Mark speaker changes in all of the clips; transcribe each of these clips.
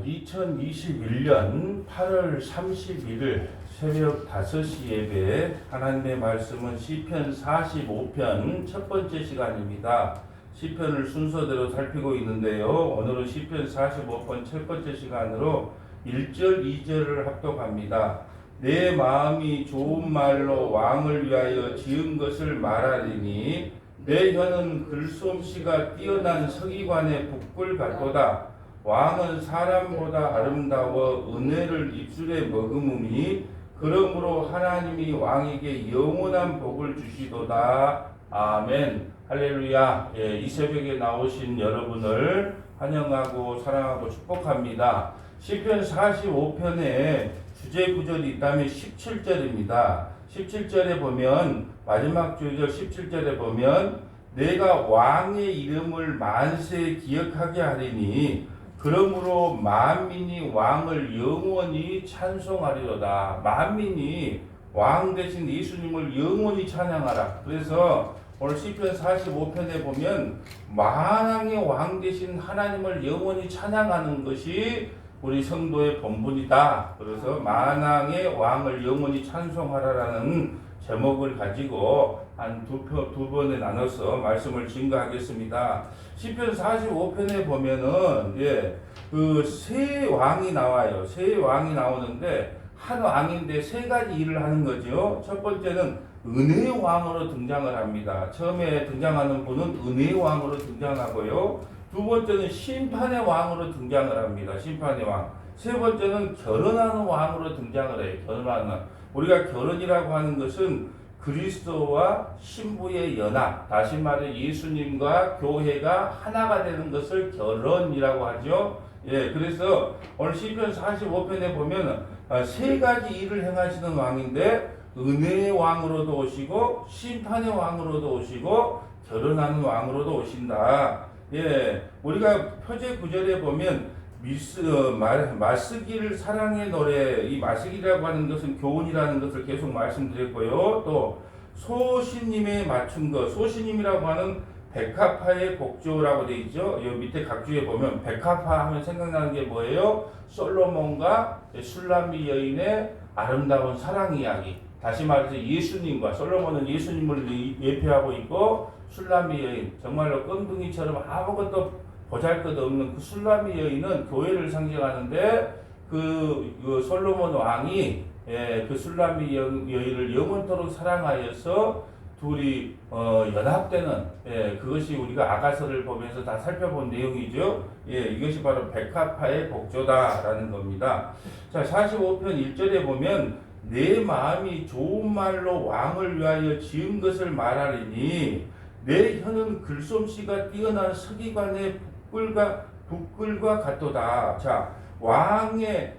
Speaker 1: 2021년 8월 31일 새벽 5시 예배 하나님의 말씀은 시편 45편 첫 번째 시간입니다. 시편을 순서대로 살피고 있는데요. 오늘은 시편 45편 첫 번째 시간으로 1절 2절을 합독합니다. 내 마음이 좋은 말로 왕을 위하여 지은 것을 말하리니 내 혀는 글솜씨가 뛰어난 서기관의 붓글 같도다. 왕은 사람보다 아름다워 은혜를 입술에 머금으니 그러므로 하나님이 왕에게 영원한 복을 주시도다. 아멘. 할렐루야. 이 새벽에 나오신 여러분을 환영하고 사랑하고 축복합니다. 시편 45편에 주제 구절이 있다면 17절입니다. 17절에 보면 마지막 주절 17절에 보면 내가 왕의 이름을 만세 기억하게 하리니 그러므로 만민이 왕을 영원히 찬송하리로다. 만민이 왕 대신 예수님을 영원히 찬양하라. 그래서 오늘 시편 45편에 보면 만왕의 왕 대신 하나님을 영원히 찬양하는 것이 우리 성도의 본분이다. 그래서 만왕의 왕을 영원히 찬송하라라는 제목을 가지고 한 두 번에 나눠서 말씀을 증거하겠습니다. 시편 45편에 보면은 그 세 왕이 나와요. 세 왕이 나오는데 한 왕인데 세 가지 일을 하는 거죠. 첫 번째는 은혜의 왕으로 등장을 합니다. 처음에 등장하는 분은 은혜의 왕으로 등장하고요. 두 번째는 심판의 왕으로 등장을 합니다. 심판의 왕. 세 번째는 결혼하는 왕으로 등장을 해요. 결혼하는. 우리가 결혼이라고 하는 것은 그리스도와 신부의 연합, 다시 말해 예수님과 교회가 하나가 되는 것을 결혼이라고 하죠. 그래서 오늘 시편 45편에 보면 세 가지 일을 행하시는 왕인데 은혜의 왕으로도 오시고 심판의 왕으로도 오시고 결혼하는 왕으로도 오신다. 우리가 표제 구절에 보면 마스기를 사랑의 노래, 이 마스기라고 하는 것은 교훈이라는 것을 계속 말씀드렸고요. 또 소시님에 맞춘 것, 소시님이라고 하는 백합화의 곡조라고 되어 있죠. 이 밑에 각주에 보면 백합화 하면 생각나는 게 뭐예요? 솔로몬과 술람미 여인의 아름다운 사랑 이야기. 다시 말해서 예수님과, 솔로몬은 예수님을 예표하고 있고 술람미 여인, 정말로 껌둥이처럼 아무것도 보잘것없는 그 술람미 여인은 교회를 상징하는데 그 솔로몬 왕이 그 술람미 여인을 영원토록 사랑하여서 둘이 연합되는 그것이 우리가 아가서를 보면서 다 살펴본 내용이죠. 이것이 바로 백합화의 복조다라는 겁니다. 자, 45편 1절에 보면 내 마음이 좋은 말로 왕을 위하여 지은 것을 말하리니 내 혀는 글솜씨가 뛰어난 서기관의 붓글과 같도다. 자, 왕의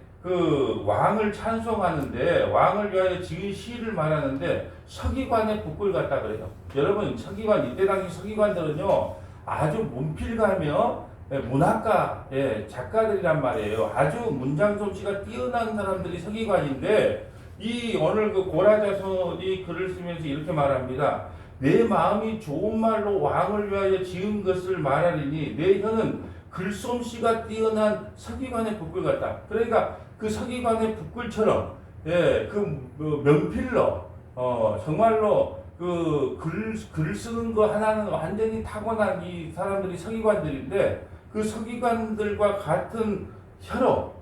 Speaker 1: 왕을 찬송하는데 왕을 위하여 지은 시를 말하는데 서기관의 붓글 같다 그래요. 여러분, 서기관, 이때 당시 서기관들은요 아주 문필가며 문학가 작가들이란 말이에요. 아주 문장 솜씨가 뛰어난 사람들이 서기관인데 이 오늘 그 고라자손이 글을 쓰면서 이렇게 말합니다. 내 마음이 좋은 말로 왕을 위하여 지은 것을 말하리니 내 혀는 글솜씨가 뛰어난 서기관의 붓글 같다. 그러니까 그 서기관의 붓글처럼 그 명필로 정말로 그 글 쓰는 거 하나는 완전히 타고난 이 사람들이 서기관들인데 그 서기관들과 같은 혀로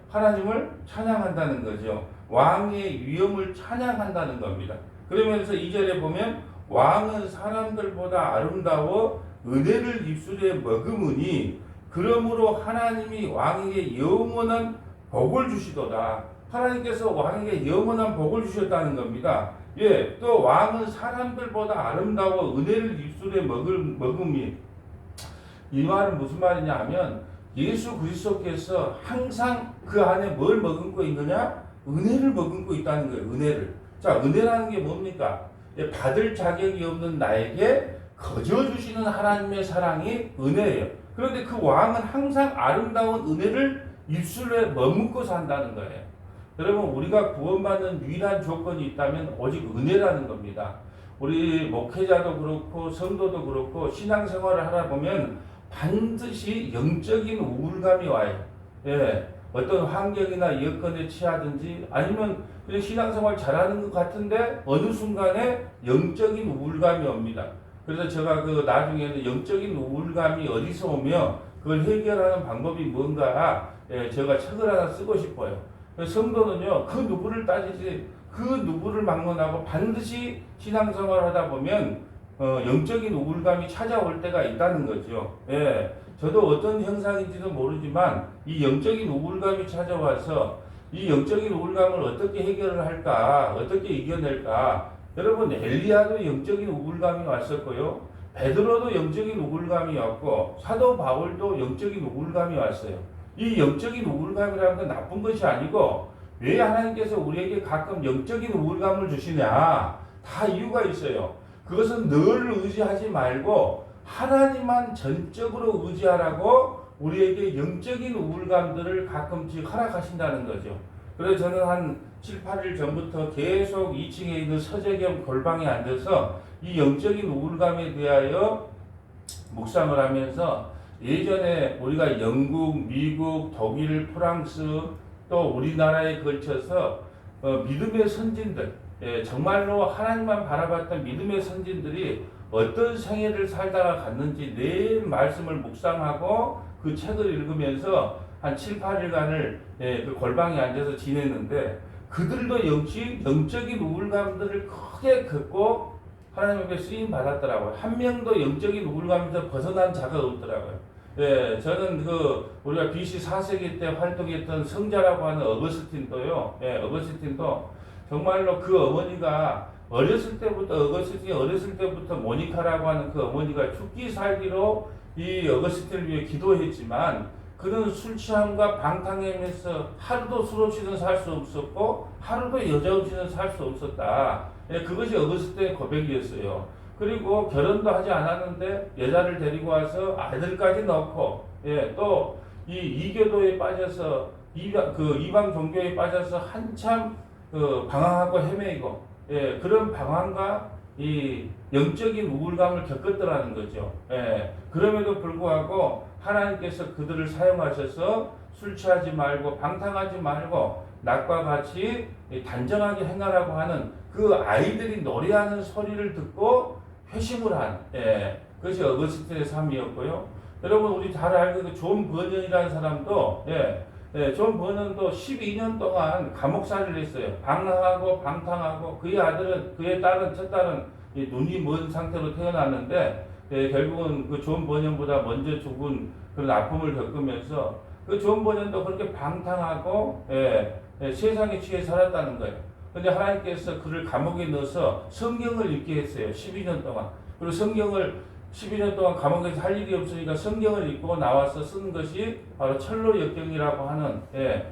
Speaker 1: 하나님을 찬양한다는 거죠. 왕의 위엄을 찬양한다는 겁니다. 그러면서 2절에 보면 왕은 사람들보다 아름다워 은혜를 입술에 머금으니 그러므로 하나님이 왕에게 영원한 복을 주시도다. 하나님께서 왕에게 영원한 복을 주셨다는 겁니다. 또 왕은 사람들보다 아름다워 은혜를 입술에 머금이. 이 말은 무슨 말이냐 하면 예수 그리스도께서 항상 그 안에 뭘 머금고 있느냐? 은혜를 머금고 있다는 거예요. 은혜를. 자, 은혜라는 게 뭡니까? 받을 자격이 없는 나에게 거저 주시는 하나님의 사랑이 은혜예요. 그런데 그 왕은 항상 아름다운 은혜를 입술에 머금고 산다는 거예요. 여러분, 우리가 구원받는 유일한 조건이 있다면 오직 은혜라는 겁니다. 우리 목회자도 그렇고 성도도 그렇고 신앙생활을 하다 보면 반드시 영적인 우울감이 와요. 예, 어떤 환경이나 여건에 취하든지 아니면 그냥 신앙생활 잘하는 것 같은데 어느 순간에 영적인 우울감이 옵니다. 그래서 제가 그 나중에는 영적인 우울감이 어디서 오며 그걸 해결하는 방법이 뭔가 제가 책을 하나 쓰고 싶어요. 성도는요 그 누구를 따지지 그 누구를 막론하고 반드시 신앙생활을 하다 보면 영적인 우울감이 찾아올 때가 있다는 거죠. 예, 저도 어떤 현상인지도 모르지만 이 영적인 우울감이 찾아와서 이 영적인 우울감을 어떻게 해결을 할까, 어떻게 이겨낼까. 여러분 엘리야도 영적인 우울감이 왔었고요. 베드로도 영적인 우울감이 왔고 사도 바울도 영적인 우울감이 왔어요. 이 영적인 우울감이라는 건 나쁜 것이 아니고 왜 하나님께서 우리에게 가끔 영적인 우울감을 주시냐? 다 이유가 있어요. 그것은 늘 의지하지 말고 하나님만 전적으로 의지하라고 우리에게 영적인 우울감들을 가끔씩 허락하신다는 거죠. 그래서 저는 한 7, 8일 전부터 계속 2층에 있는 서재겸 골방에 앉아서 이 영적인 우울감에 대하여 묵상을 하면서 예전에 우리가 영국, 미국, 독일, 프랑스 또 우리나라에 걸쳐서 믿음의 선진들, 정말로 하나님만 바라봤던 믿음의 선진들이 어떤 생애를 살다가 갔는지 내 말씀을 묵상하고 그 책을 읽으면서 한 7, 8일간을 그 골방에 앉아서 지냈는데 그들도 영적인 우울감들을 크게 겪고 하나님 앞에 쓰임 받았더라고요. 한 명도 영적인 우울감에서 벗어난 자가 없더라고요. 예, 저는 우리가 BC 4세기 때 활동했던 성자라고 하는 어거스틴도요. 예, 어거스틴도 정말로 그 어머니가 어거스틴이 어렸을 때부터 모니카라고 하는 그 어머니가 죽기 살기로 이 어거스틴을 위해 기도했지만 그는 술 취함과 방탕함에서 하루도 술 없이는 살 수 없었고 하루도 여자 없이는 살 수 없었다. 예, 그것이 어거스틴의 고백이었어요. 그리고 결혼도 하지 않았는데 여자를 데리고 와서 아들까지 넣고 또 이 이교도에 빠져서 이방 종교에 빠져서 한참 방황하고 헤매이고 그런 방황과 이 영적인 우울감을 겪었더라는 거죠. 그럼에도 불구하고 하나님께서 그들을 사용하셔서 술 취하지 말고 방탕하지 말고 낮과 같이 단정하게 행하라고 하는 그 아이들이 노래하는 소리를 듣고 회심을 한 그것이 어거스틴의 삶이었고요. 여러분 우리 잘 알고 존 버년이라는 사람도 존 버년도 12년 동안 감옥살이를 했어요. 방랑하고 방탕하고 그의 딸은 첫 딸은 눈이 먼 상태로 태어났는데 결국은 그 존 버년보다 먼저 죽은 그런 아픔을 겪으면서 그 존 버년도 그렇게 방탕하고 세상에 취해 살았다는 거예요. 근데 하나님께서 그를 감옥에 넣어서 성경을 읽게 했어요. 12년 동안. 그리고 성경을 12년 동안 감옥에서 할 일이 없으니까 성경을 읽고 나와서 쓴 것이 바로 철로 역경이라고 하는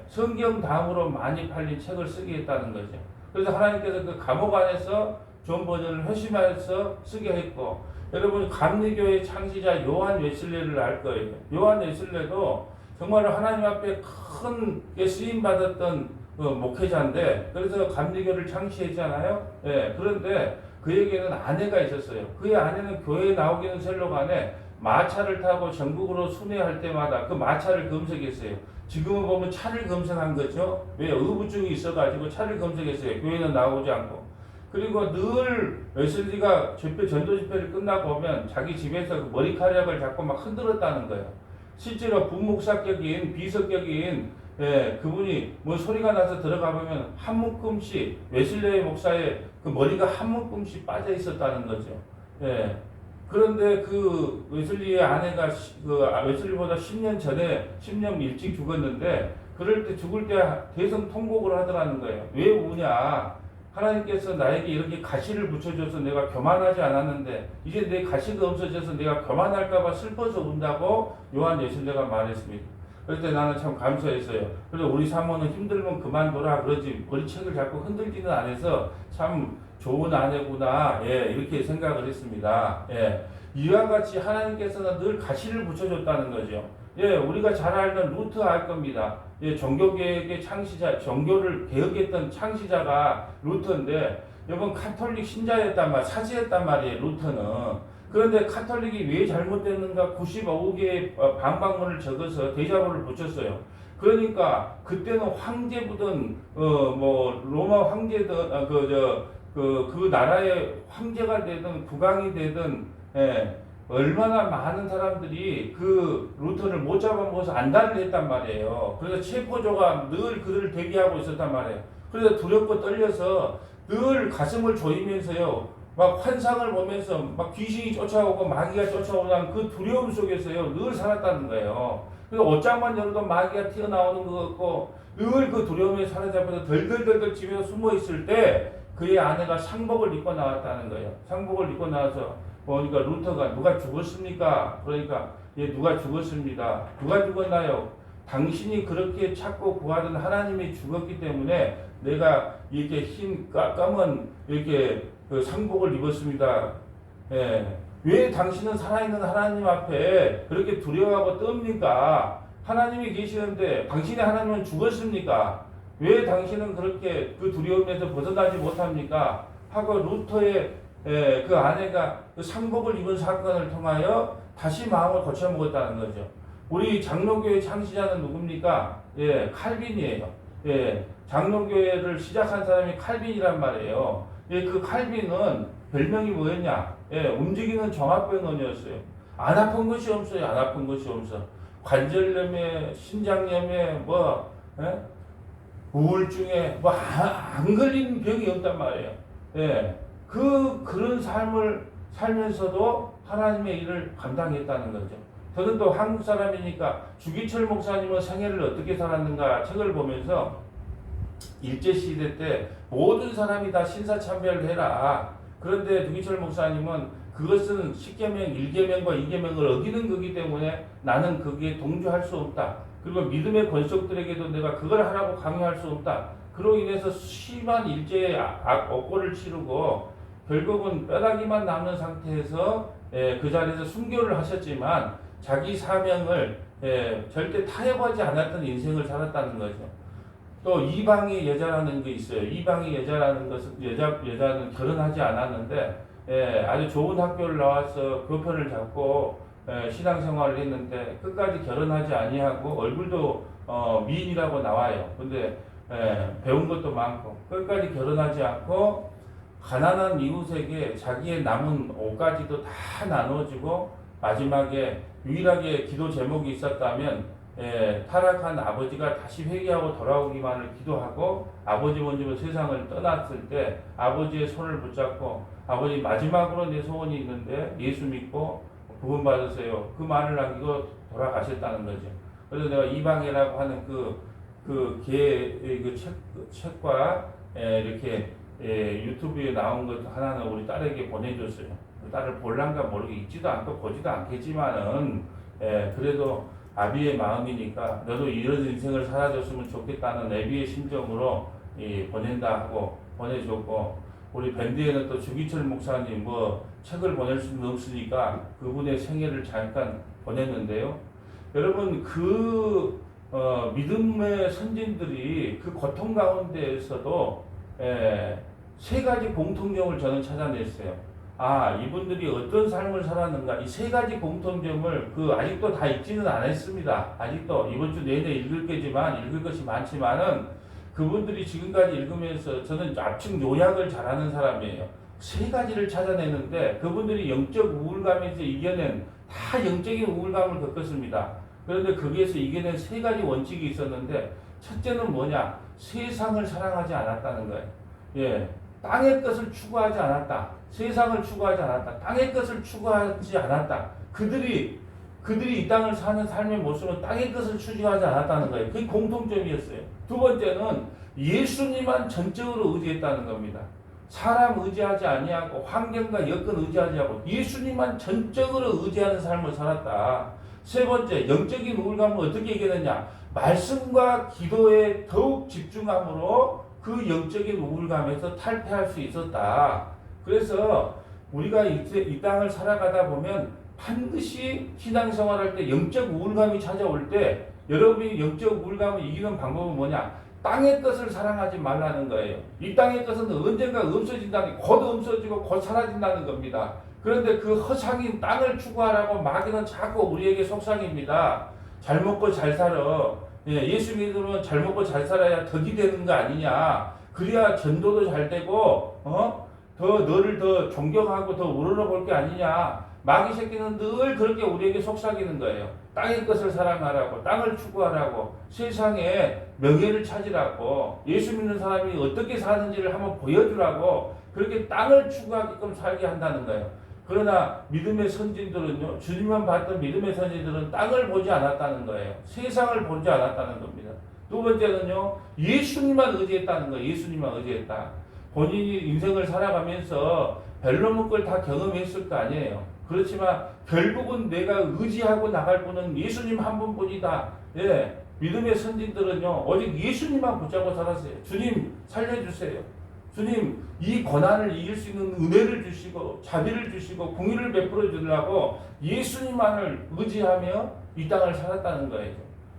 Speaker 1: 성경 다음으로 많이 팔린 책을 쓰게 했다는 거죠. 그래서 하나님께서 그 감옥 안에서 존 버전을 회심해서 쓰게 했고 여러분 감리교의 창시자 요한 웨슬레를 알 거예요. 요한 웨슬레도 정말 하나님 앞에 큰 쓰임 받았던 목회자인데 그래서 감리교를 창시했잖아요. 그런데 그에게는 아내가 있었어요. 그의 아내는 교회에 나오기는 셀로간에 마차를 타고 전국으로 순회할 때마다 그 마차를 검색했어요. 지금은 보면 차를 검색한 거죠. 왜? 의부증이 있어가지고 차를 검색했어요. 교회는 나오지 않고. 그리고 늘 웨슬리가 전도 집회를 끝나고 오면 자기 집에서 그 머리카락을 잡고 막 흔들었다는 거예요. 실제로 부목사격인 비석격인 그분이 뭐 소리가 나서 들어가 보면 한 묶음씩 웨슬리 목사의 그 머리가 한 묶음씩 빠져 있었다는 거죠. 그런데 그 웨슬리의 아내가 웨슬리보다 10년 일찍 죽었는데 그럴 때 죽을 때 대성 통곡을 하더라는 거예요. 왜 우냐? 하나님께서 나에게 이렇게 가시를 붙여줘서 내가 교만하지 않았는데 이제 내 가시가 없어져서 내가 교만할까봐 슬퍼서 운다고 요한 웨슬리가 말했습니다. 그럴 때 나는 참 감사했어요. 그래서 우리 사모는 힘들면 그만둬라 그러지 머리책을 자꾸 흔들지는 않아서 참 좋은 아내구나 이렇게 생각을 했습니다. 이와 같이 하나님께서는 늘 가시를 붙여줬다는 거죠. 우리가 잘 알던 루터 알 겁니다. 종교개혁의 창시자, 종교를 개혁했던 창시자가 루터인데 이번 카톨릭 신자였단 사제였단 말이에요. 루터는. 그런데 카톨릭이 왜 잘못됐는가 95개의 방방문을 적어서 대자보를 붙였어요. 그러니까 그때는 황제부든 뭐 로마 황제든 그 나라의 황제가 되든 국왕이 되든 얼마나 많은 사람들이 그 루터를 못 잡아먹어서 안달을 했단 말이에요. 그래서 체포조가 늘 그를 대기하고 있었단 말이에요. 그래서 두렵고 떨려서 늘 가슴을 조이면서요, 막 환상을 보면서 막 귀신이 쫓아오고 마귀가 쫓아오는 그 두려움 속에서요 늘 살았다는 거예요. 그래서 옷장만 열어도 마귀가 튀어나오는 것 같고 늘 그 두려움에 사로잡혀서 덜덜덜덜 집에서 숨어 있을 때 그의 아내가 상복을 입고 나왔다는 거예요. 상복을 입고 나와서 보니까 루터가 누가 죽었습니까? 그러니까 예, 누가 죽었습니다. 누가 죽었나요? 당신이 그렇게 찾고 구하던 하나님이 죽었기 때문에 내가 이렇게 흰 까만 이렇게 그 상복을 입었습니다. 예. 왜 당신은 살아있는 하나님 앞에 그렇게 두려워하고 떱니까? 하나님이 계시는데 당신의 하나님은 죽었습니까? 왜 당신은 그렇게 그 두려움에서 벗어나지 못합니까? 하고 루터의 그 아내가 그 상복을 입은 사건을 통하여 다시 마음을 고쳐먹었다는 거죠. 우리 장로교회 창시자는 누굽니까? 예, 칼빈이에요. 예, 장로교회를 시작한 사람이 칼빈이란 말이에요. 예, 그 칼빈은 별명이 뭐였냐? 예, 움직이는 종합병원이었어요. 안 아픈 것이 없어요. 안 아픈 것이 없어. 관절염에, 신장염에, 예? 우울증에, 안 걸리는 병이 없단 말이에요. 예, 그런 삶을 살면서도 하나님의 일을 감당했다는 거죠. 저는 또 한국 사람이니까 주기철 목사님은 생애를 어떻게 살았는가 책을 보면서 일제시대 때 모든 사람이 다 신사참배를 해라. 그런데 주기철 목사님은 그것은 10계명, 1계명과 2계명을 어기는 거기 때문에 나는 거기에 동조할 수 없다. 그리고 믿음의 권속들에게도 내가 그걸 하라고 강요할 수 없다. 그로 인해서 심한 일제의 억고를 치르고 결국은 뼈다귀만 남는 상태에서 그 자리에서 순교를 하셨지만 자기 사명을 절대 타협하지 않았던 인생을 살았다는 거죠. 또 이방의 여자라는 게 있어요. 이방의 여자라는 것은 여자는 결혼하지 않았는데 아주 좋은 학교를 나와서 그 편을 잡고 신앙생활을 했는데 끝까지 결혼하지 아니하고 얼굴도 미인이라고 나와요. 근데 배운 것도 많고 끝까지 결혼하지 않고 가난한 이웃에게 자기의 남은 옷까지도 다 나눠주고 마지막에 유일하게 기도 제목이 있었다면 타락한 아버지가 다시 회개하고 돌아오기만을 기도하고 아버지 먼저 세상을 떠났을 때 아버지의 손을 붙잡고 아버지 마지막으로 내 소원이 있는데 예수 믿고 구원 받으세요. 그 말을 남기고 돌아가셨다는 거죠. 그래서 내가 이방이라고 하는 그 책과 이렇게 유튜브에 나온 것 하나는 우리 딸에게 보내줬어요. 딸을 볼란가 모르게 읽지도 않고 보지도 않겠지만은 그래도 아비의 마음이니까 너도 이런 인생을 살아줬으면 좋겠다는 애비의 심정으로 보낸다 하고 보내줬고 우리 밴드에는 또 주기철 목사님 책을 보낼 수는 없으니까 그분의 생애를 잠깐 보냈는데요. 여러분 믿음의 선진들이 그 고통 가운데에서도 세 가지 공통점을 저는 찾아냈어요. 이분들이 어떤 삶을 살았는가 이 세 가지 공통점을 아직도 다 읽지는 않았습니다. 아직도 이번 주 내내 읽을 거지만 읽을 것이 많지만은 그분들이 지금까지 읽으면서 저는 압축 요약을 잘하는 사람이에요. 세 가지를 찾아내는데 그분들이 영적 우울감에서 이겨낸 다 영적인 우울감을 겪었습니다. 그런데 거기에서 이겨낸 세 가지 원칙이 있었는데 첫째는 뭐냐? 세상을 사랑하지 않았다는 거예요. 예, 땅의 것을 추구하지 않았다. 세상을 추구하지 않았다. 땅의 것을 추구하지 않았다. 그들이 이 땅을 사는 삶의 모습은 땅의 것을 추구하지 않았다는 거예요. 그게 공통점이었어요. 두 번째는 예수님만 전적으로 의지했다는 겁니다. 사람 의지하지 아니하고 환경과 여건 의지하지 않고 예수님만 전적으로 의지하는 삶을 살았다. 세 번째, 영적인 우울감을 어떻게 이겨냈냐? 말씀과 기도에 더욱 집중함으로 그 영적인 우울감에서 탈피할 수 있었다. 그래서 우리가 이 땅을 살아가다 보면 반드시 신앙생활할 때 영적 우울감이 찾아올 때 여러분이 영적 우울감을 이기는 방법은 뭐냐? 땅의 것을 사랑하지 말라는 거예요. 이 땅의 것은 언젠가 없어진다는, 곧 없어지고 곧 사라진다는 겁니다. 그런데 그 허상인 땅을 추구하라고 마귀는 자꾸 우리에게 속삭입니다. 잘 먹고 잘 살아. 예, 예수 믿으면 잘 먹고 잘 살아야 덕이 되는 거 아니냐. 그래야 전도도 잘 되고 더 너를 더 존경하고 더 우러러볼 게 아니냐. 마귀 새끼는 늘 그렇게 우리에게 속삭이는 거예요. 땅의 것을 사랑하라고, 땅을 추구하라고, 세상에 명예를 찾으라고, 예수 믿는 사람이 어떻게 사는지를 한번 보여주라고, 그렇게 땅을 추구하게끔 살게 한다는 거예요. 그러나 믿음의 선진들은요, 주님만 봤던 믿음의 선진들은 땅을 보지 않았다는 거예요. 세상을 보지 않았다는 겁니다. 두 번째는요, 예수님만 의지했다는 거예요. 예수님만 의지했다. 본인이 인생을 살아가면서 별로문 걸 다 경험했을 거 아니에요. 그렇지만 결국은 내가 의지하고 나갈 분은 예수님 한 분뿐이다. 예, 믿음의 선진들은요, 오직 예수님만 붙잡고 살았어요. 주님 살려주세요. 주님 이 고난을 이길 수 있는 은혜를 주시고 자비를 주시고 공의를 베풀어 주려고 예수님만을 의지하며 이 땅을 살았다는 거예요.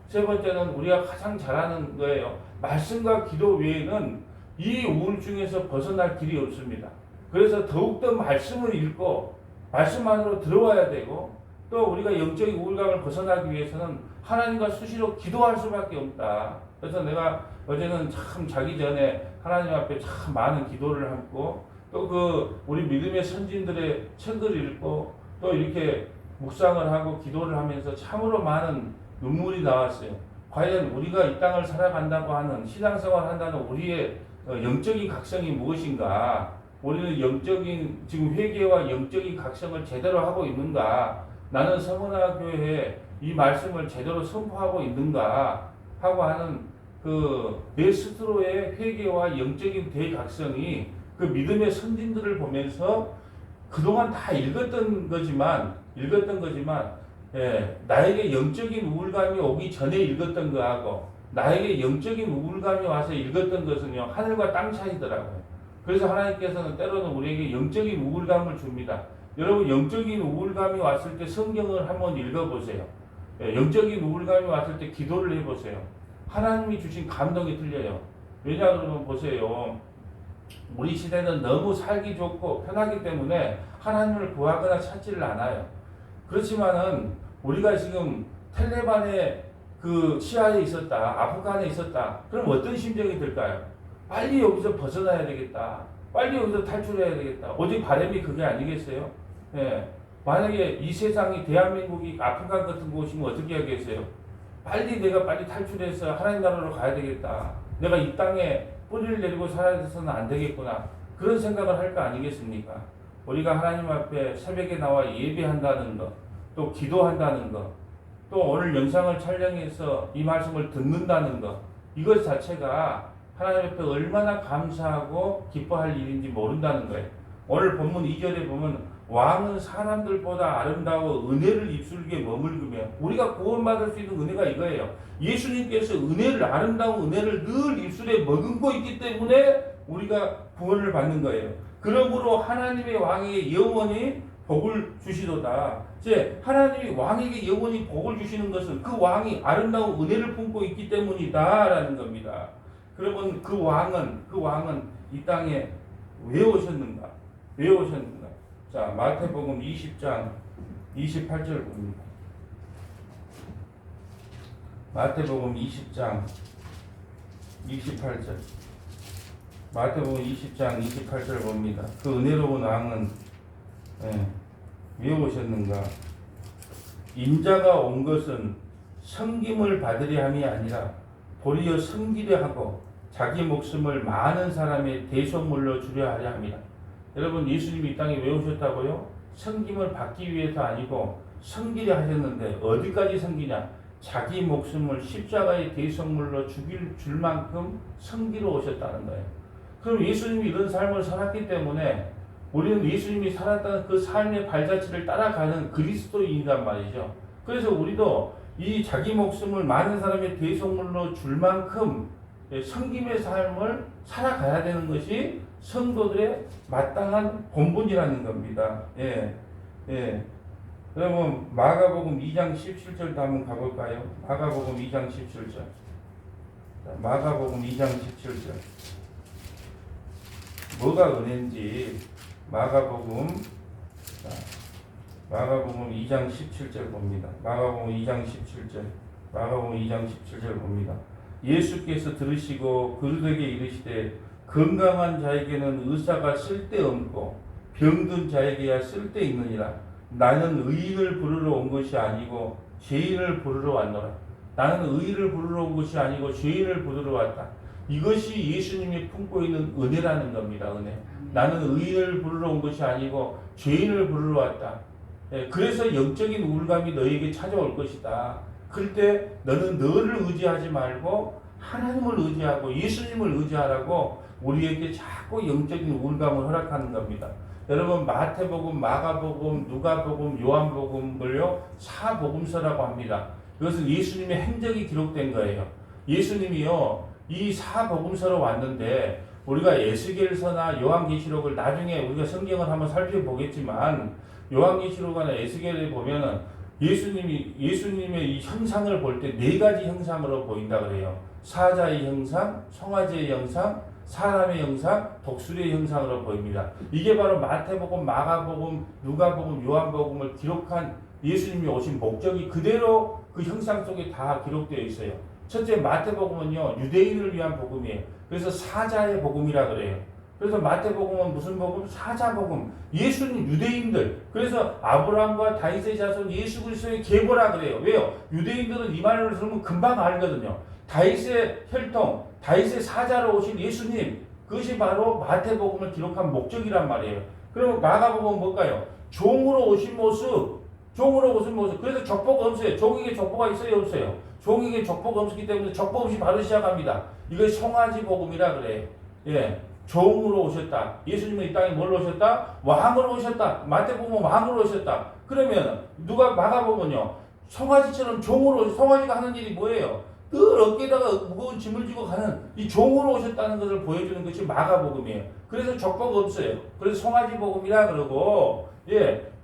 Speaker 1: 세 번째는 우리가 가장 잘하는 거예요. 말씀과 기도 외에는 이 우울증에서 벗어날 길이 없습니다. 그래서 더욱더 말씀을 읽고 말씀 안으로 들어와야 되고, 또 우리가 영적인 우울감을 벗어나기 위해서는 하나님과 수시로 기도할 수밖에 없다. 그래서 내가 어제는 참 자기 전에 하나님 앞에 참 많은 기도를 하고, 또 그 우리 믿음의 선진들의 책을 읽고, 또 이렇게 묵상을 하고 기도를 하면서 참으로 많은 눈물이 나왔어요. 과연 우리가 이 땅을 살아간다고 하는, 신앙생활 한다는 우리의 영적인 각성이 무엇인가? 우리는 영적인 지금 회개와 영적인 각성을 제대로 하고 있는가? 나는 서문화교회에 이 말씀을 제대로 선포하고 있는가? 하고 하는 그 내 스스로의 회개와 영적인 대각성이 그 믿음의 선진들을 보면서 그동안 다 읽었던 거지만 예, 나에게 영적인 우울감이 오기 전에 읽었던 거하고 나에게 영적인 우울감이 와서 읽었던 것은요, 하늘과 땅 차이더라고요. 그래서 하나님께서는 때로는 우리에게 영적인 우울감을 줍니다. 여러분, 영적인 우울감이 왔을 때 성경을 한번 읽어보세요. 영적인 우울감이 왔을 때 기도를 해보세요. 하나님이 주신 감동이 틀려요. 왜냐 그러면 보세요. 우리 시대는 너무 살기 좋고 편하기 때문에 하나님을 구하거나 찾지를 않아요. 그렇지만은 우리가 지금 텔레반의 그 시야에 있었다, 아프간에 있었다. 그럼 어떤 심정이 들까요? 빨리 여기서 벗어나야 되겠다. 빨리 여기서 탈출해야 되겠다. 오직 바람이 그게 아니겠어요? 예. 만약에 이 세상이 대한민국이 아프간 같은 곳이면 어떻게 하겠어요? 내가 빨리 탈출해서 하나님 나라로 가야 되겠다. 내가 이 땅에 뿌리를 내리고 살아서는 안 되겠구나. 그런 생각을 할 거 아니겠습니까? 우리가 하나님 앞에 새벽에 나와 예배한다는 것, 또 기도한다는 것, 또 오늘 영상을 촬영해서 이 말씀을 듣는다는 것, 이것 자체가 하나님 앞에 얼마나 감사하고 기뻐할 일인지 모른다는 거예요. 오늘 본문 2절에 보면 왕은 사람들보다 아름다워 은혜를 입술에 머물구며, 우리가 구원받을 수 있는 은혜가 이거예요. 예수님께서 아름다운 은혜를 늘 입술에 머금고 있기 때문에 우리가 구원을 받는 거예요. 그러므로 하나님의 왕에게 영원히 복을 주시도다. 이제 하나님이 왕에게 영원히 복을 주시는 것은 그 왕이 아름다운 은혜를 품고 있기 때문이다라는 겁니다. 그러면 그 왕은 이 땅에 왜 오셨는가? 자, 마태복음 20장 28절 봅니다. 마태복음 20장 28절. 마태복음 20장 28절 봅니다. 그 은혜로운 왕은 왜 오셨는가? 인자가 온 것은 섬김을 받으려 함이 아니라 도리어 섬기려 하고 자기 목숨을 많은 사람의 대속물로 주려 하려 합니다. 여러분, 예수님이 이 땅에 왜 오셨다고요? 섬김을 받기 위해서 아니고 섬기려 하셨는데 어디까지 섬기냐? 자기 목숨을 십자가의 대속물로 줄 만큼 섬기러 오셨다는 거예요. 그럼 예수님이 이런 삶을 살았기 때문에 우리는 예수님이 살았다는 그 삶의 발자취를 따라가는 그리스도인이란 말이죠. 그래서 우리도 이 자기 목숨을 많은 사람의 대속물로 줄 만큼 섬김의 삶을 살아가야 되는 것이 성도들의 마땅한 본분이라는 겁니다. 그러면 마가복음 2장 17절도 한번 가볼까요? 마가복음 2장 17절. 마가복음 2장 17절. 뭐가 은혜인지 마가복음 2장 17절 봅니다. 마가복음 2장 17절. 마가복음 2장 17절 봅니다. 예수께서 들으시고 그들에게 이르시되 건강한 자에게는 의사가 쓸데없고 병든 자에게야 쓸데있느니라. 나는 의인을 부르러 온 것이 아니고 죄인을 부르러 왔노라. 나는 의인을 부르러 온 것이 아니고 죄인을 부르러 왔다. 이것이 예수님이 품고 있는 은혜라는 겁니다. 은혜. 나는 의인을 부르러 온 것이 아니고 죄인을 부르러 왔다. 그래서 영적인 우울감이 너에게 찾아올 것이다. 그럴 때 너는 너를 의지하지 말고 하나님을 의지하고 예수님을 의지하라고 우리에게 자꾸 영적인 우울감을 허락하는 겁니다. 여러분 마태복음, 마가복음, 누가복음, 요한복음을요 사복음서라고 합니다. 이것은 예수님의 행적이 기록된 거예요. 예수님이요 이 사복음서로 왔는데 우리가 에스겔서나 요한계시록을 나중에 우리가 성경을 한번 살펴보겠지만 요한계시록이나 에스겔에 보면은 예수님의 이 형상을 볼 때 네 가지 형상으로 보인다 그래요. 사자의 형상, 송아지의 형상, 사람의 형상, 독수리의 형상으로 보입니다. 이게 바로 마태복음, 마가복음, 누가복음, 요한복음을 기록한 예수님이 오신 목적이 그대로 그 형상 속에 다 기록되어 있어요. 첫째 마태복음은요 유대인을 위한 복음이에요. 그래서 사자의 복음이라 그래요. 그래서 마태복음은 무슨 복음? 사자복음. 예수님 유대인들. 그래서 아브라함과 다윗의 자손 예수 그리스도의 계보라 그래요. 왜요? 유대인들은 이 말을 들으면 금방 알거든요. 다윗의 혈통, 다윗의 사자로 오신 예수님. 그것이 바로 마태복음을 기록한 목적이란 말이에요. 그럼 마가복음은 뭘까요? 종으로 오신 모습. 종으로 오신 모습. 그래서 족보가 없어요. 종에게 족보가 있어요? 없어요? 종에게 족보가 없기 때문에 족보 없이 바로 시작합니다. 이거 송아지 복음이라 그래요. 예. 종으로 오셨다. 예수님은 이 땅에 뭘로 오셨다? 왕으로 오셨다. 마태복음은 왕으로 오셨다. 그러면 누가 마가복음은요? 송아지처럼 종으로 송아지가 하는 일이 뭐예요? 늘 어깨에다가 무거운 짐을 지고 가는 이 종으로 오셨다는 것을 보여주는 것이 마가복음이에요. 그래서 족보가 없어요. 그래서 송아지 복음이라 그러고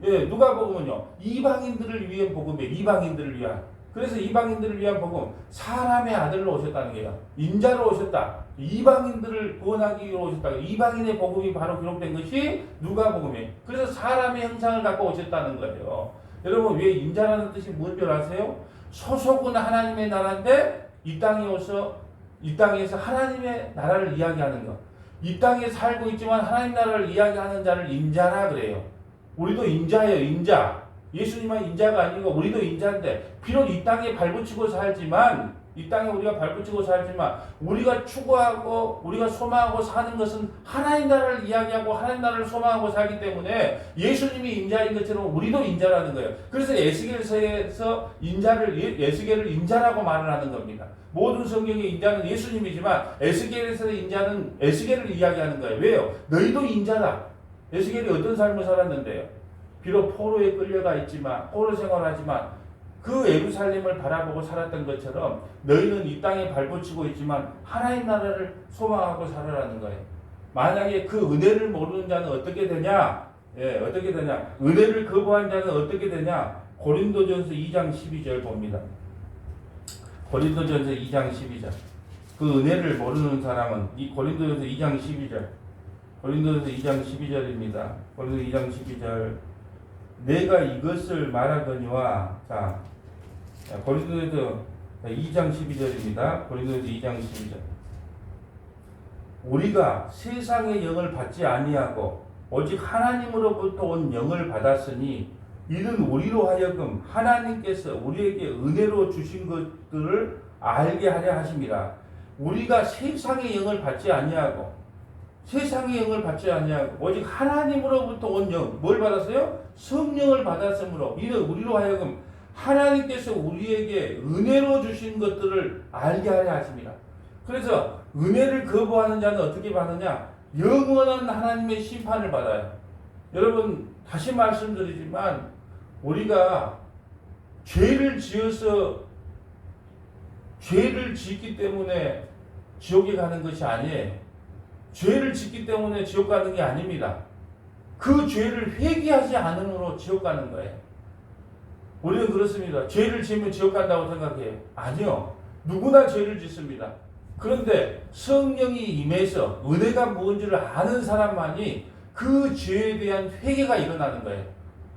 Speaker 1: 누가복음은요? 이방인들을 위한 복음이에요. 이방인들을 위한. 그래서 이방인들을 위한 복음, 사람의 아들로 오셨다는 거예요. 인자로 오셨다. 이방인들을 구원하기 위해 오셨다. 이방인의 복음이 바로 기록된 것이 누가복음이에요. 그래서 사람의 형상을 갖고 오셨다는 거예요. 여러분 왜 인자라는 뜻이 뭔 줄 아세요? 소속은 하나님의 나라인데 이 땅에서 하나님의 나라를 이야기하는 것. 이 땅에 살고 있지만 하나님 나라를 이야기하는 자를 인자라 그래요. 우리도 인자예요. 인자. 예수님은 인자가 아니고 우리도 인자인데 비록 이 땅에 발붙이고 살지만 우리가 추구하고 우리가 소망하고 사는 것은 하나님 나라를 이야기하고 하나님 나라를 소망하고 살기 때문에 예수님이 인자인 것처럼 우리도 인자라는 거예요. 그래서 에스겔서에서 에스겔을 인자라고 말을 하는 겁니다. 모든 성경의 인자는 예수님이지만 에스겔에서의 인자는 에스겔을 이야기하는 거예요. 왜요? 너희도 인자다. 에스겔이 어떤 삶을 살았는데요? 비록 포로에 끌려가 있지만 포로 생활하지만 그 예루살렘을 바라보고 살았던 것처럼 너희는 이 땅에 발붙이고 있지만 하나님 나라를 소망하고 살아라는 거예요. 만약에 그 은혜를 모르는 자는 어떻게 되냐? 어떻게 되냐? 은혜를 거부한 자는 어떻게 되냐? 고린도전서 2장 12절 봅니다. 고린도전서 2장 12절. 그 은혜를 모르는 사람은 이 고린도전서 2장 12절. 고린도전서 2장 12절입니다. 고린도전서 2장 12절. 내가 이것을 말하거니와 자 고린도전서 2장 12절입니다. 고린도전서 2장 12절. 우리가 세상의 영을 받지 아니하고 오직 하나님으로부터 온 영을 받았으니 이는 우리로 하여금 하나님께서 우리에게 은혜로 주신 것들을 알게 하려 하심이라. 우리가 세상의 영을 받지 아니하고 오직 하나님으로부터 온 영, 뭘 받았어요? 성령을 받았으므로 이는 우리로 하여금 하나님께서 우리에게 은혜로 주신 것들을 알게 하려 하십니다. 그래서 은혜를 거부하는 자는 어떻게 받느냐? 영원한 하나님의 심판을 받아요. 여러분 다시 말씀드리지만 우리가 죄를 짓기 때문에 지옥에 가는 것이 아니에요. 죄를 짓기 때문에 지옥 가는 게 아닙니다. 그 죄를 회개하지 않음으로 지옥 가는 거예요. 우리는 그렇습니다. 죄를 지으면 지옥 간다고 생각해요. 아니요. 누구나 죄를 짓습니다. 그런데 성령이 임해서 은혜가 무엇인지를 아는 사람만이 그 죄에 대한 회개가 일어나는 거예요.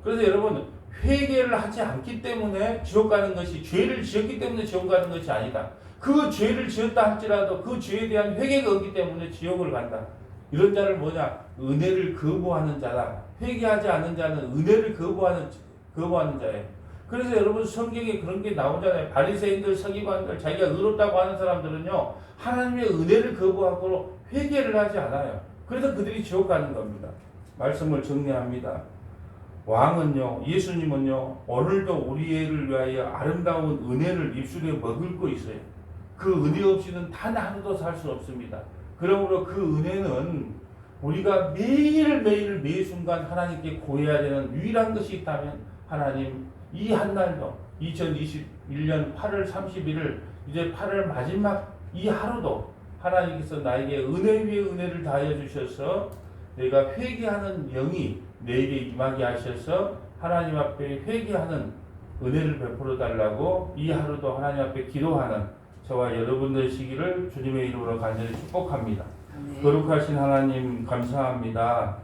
Speaker 1: 그래서 여러분 회개를 하지 않기 때문에 지옥 가는 것이, 죄를 지었기 때문에 지옥 가는 것이 아니다. 그 죄를 지었다 할지라도 그 죄에 대한 회개가 없기 때문에 지옥을 간다. 이런 자를 뭐냐? 은혜를 거부하는 자다. 회개하지 않는 자는 은혜를 거부하는 자예요. 그래서 여러분 성경에 그런 게 나오잖아요. 바리새인들, 서기관들, 자기가 의롭다고 하는 사람들은요, 하나님의 은혜를 거부하고 회개를 하지 않아요. 그래서 그들이 지옥 가는 겁니다. 말씀을 정리합니다. 왕은요, 예수님은요, 오늘도 우리를 위하여 아름다운 은혜를 입술에 머금고 있어요. 그 은혜 없이는 단 하루도 살 수 없습니다. 그러므로 그 은혜는 우리가 매일매일 매 순간 하나님께 고해야 되는 유일한 것이 있다면, 하나님 이 한날도 2021년 8월 31일 이제 8월 마지막 이 하루도 하나님께서 나에게 은혜 위에 은혜를 다하여 주셔서 내가 회개하는 영이 내게 임하게 하셔서 하나님 앞에 회개하는 은혜를 베풀어 달라고 이 하루도 하나님 앞에 기도하는 저와 여러분 되시기를 주님의 이름으로 간절히 축복합니다.
Speaker 2: 아멘.
Speaker 1: 거룩하신 하나님 감사합니다.